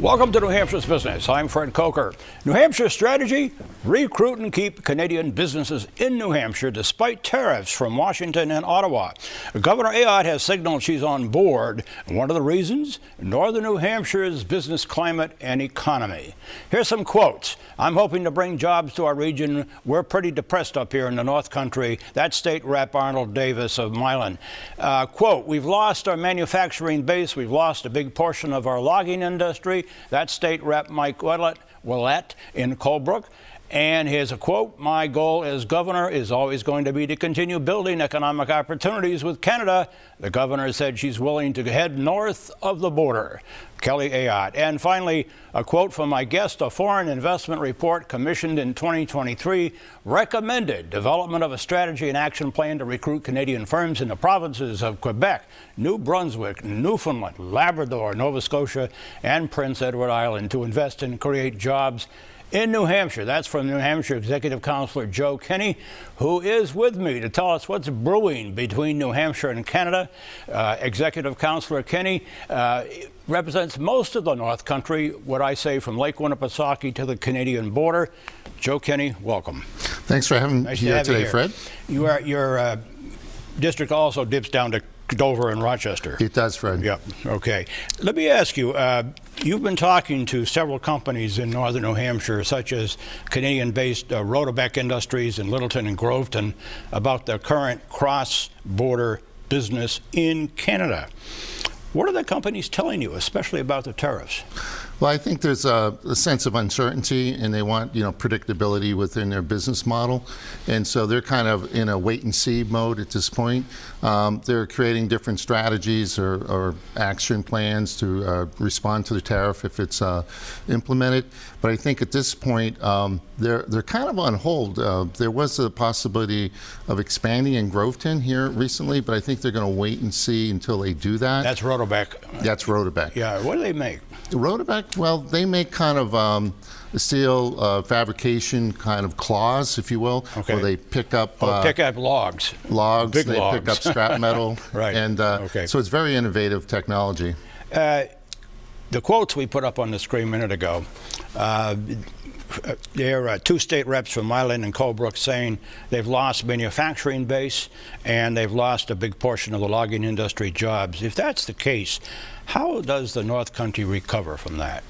Welcome to New Hampshire's Business. I'm Fred Coker. New Hampshire's strategy? Recruit and keep Canadian businesses in New Hampshire despite tariffs from Washington and Ottawa. Governor Ayotte has signaled she's on board. One of the reasons? Northern New Hampshire's business climate and economy. Here's some quotes. I'm hoping to bring jobs to our region. We're pretty depressed up here in the North Country. That's State Rep Arnold Davis of Milan. Quote, we've lost our manufacturing base. We've lost a big portion of our logging industry. That's State Rep Mike Ouellette in Colebrook. And here's a quote, my goal as governor is always going to be to continue building economic opportunities with Canada. The governor said she's willing to head north of the border. Kelly Ayotte. And finally, a quote from my guest, a foreign investment report commissioned in 2023 recommended development of a strategy and action plan to recruit Canadian firms in the provinces of Quebec, New Brunswick, Newfoundland, Labrador, Nova Scotia, and Prince Edward Island to invest and create jobs in New Hampshire. That's from New Hampshire Executive Councillor Joe Kinney, who is with me to tell us what's brewing between New Hampshire and Canada. Executive Councillor Kinney represents most of the North Country, what I say from Lake Winnipesaukee to the Canadian border. Joe Kinney, welcome. Thanks for having me here today, Fred. Your district also dips down to Dover and Rochester. It does, Fred. Yep. Okay. Let me ask you, you've been talking to several companies in northern New Hampshire, such as Canadian-based Rotobec Industries in Littleton and Groveton, about their current cross-border business in Canada. What are the companies telling you, especially about the tariffs? Well, I think there's a sense of uncertainty, and they want, predictability within their business model, and so they're kind of in a wait-and-see mode at this point. They're creating different strategies or action plans to respond to the tariff if it's implemented. But I think at this point, they're kind of on hold. There was a possibility of expanding in Groveton here recently, but I think they're going to wait and see until they do that. That's Rotobec. That's Rotobec. Yeah. What do they make? Rotobec, well, they make kind of steel fabrication kind of claws, if you will, okay. Where they pick up logs. Logs. Big they logs. pick up scrap metal. Right. And okay. So it's very innovative technology. The quotes we put up on the screen a minute ago, there are two state reps from Milan and Colebrook saying they've lost manufacturing base and they've lost a big portion of the logging industry jobs. If that's the case, how does the North Country recover from that?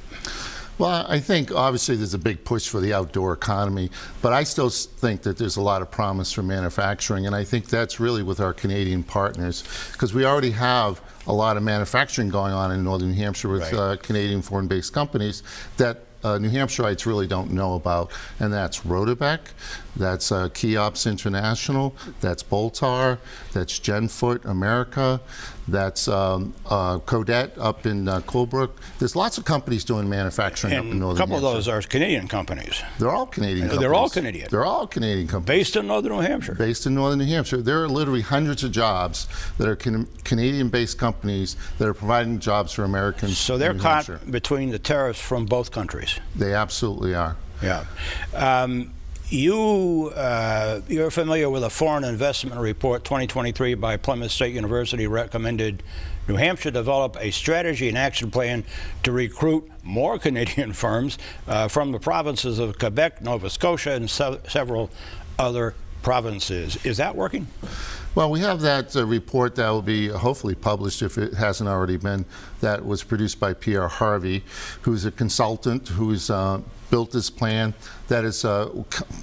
Well, I think obviously there's a big push for the outdoor economy, but I still think that there's a lot of promise for manufacturing, and I think that's really with our Canadian partners, because we already have a lot of manufacturing going on in northern New Hampshire with right. Canadian foreign-based companies that New Hampshireites really don't know about, and that's Rotobec, that's Keops International, that's Boltar, that's Genfoot America, that's Codet up in Colebrook. There's lots of companies doing manufacturing up in northern New Hampshire. A couple of those are Canadian companies. They're all Canadian companies. They're all Canadian. They're all Canadian companies. Based in northern New Hampshire. Based in northern New Hampshire. There are literally hundreds of jobs that are Canadian-based companies that are providing jobs for Americans. So they're caught between the tariffs from both countries. They absolutely are. Yeah. You're familiar with a foreign investment report 2023 by Plymouth State University recommended New Hampshire develop a strategy and action plan to recruit more Canadian firms from the provinces of Quebec, Nova Scotia, and several other provinces. Is that working? Well, we have that report that will be hopefully published, if it hasn't already been, that was produced by Pierre Harvey, who's a consultant who's built this plan that is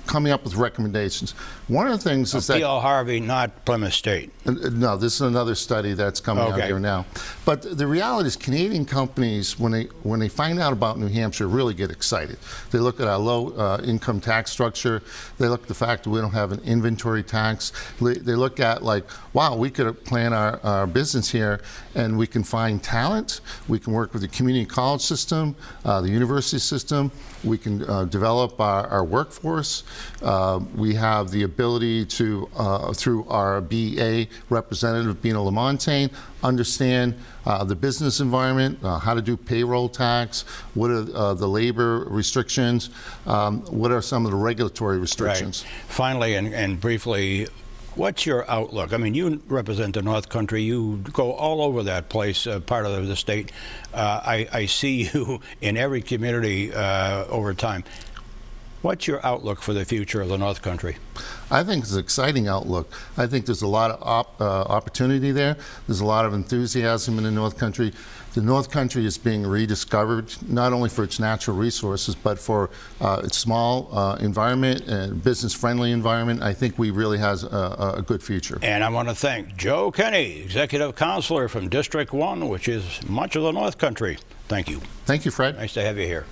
coming up with recommendations. One of the things is that... Pierre Harvey, not Plymouth State. No, this is another study that's coming out here now. But the reality is Canadian companies, when they find out about New Hampshire, really get excited. They look at our low income tax structure. They look at the fact that we don't have an inventory tax. They look at like, wow, we could plan our business here and we can find talent. We can work with the community college system, the university system. We can develop our workforce. We have the ability to, through our BA representative, Bina Lamontagne, understand the business environment, how to do payroll tax, what are the labor restrictions, what are some of the regulatory restrictions. Right. Finally, and briefly, What's your outlook? I mean, you represent the North Country. You go all over that place, part of the state. I see you in every community over time. What's your outlook for the future of the North Country? I think it's an exciting outlook. I think there's a lot of opportunity there. There's a lot of enthusiasm in the North Country. The North Country is being rediscovered, not only for its natural resources, but for its small environment and business-friendly environment. I think we really has a good future. And I want to thank Joe Kenny, Executive Counselor from District 1, which is much of the North Country. Thank you. Thank you, Fred. Nice to have you here.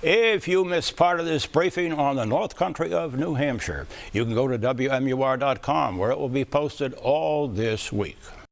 If you missed part of this briefing on the North Country of New Hampshire, you can go to WMUR.com, where it will be posted all this week.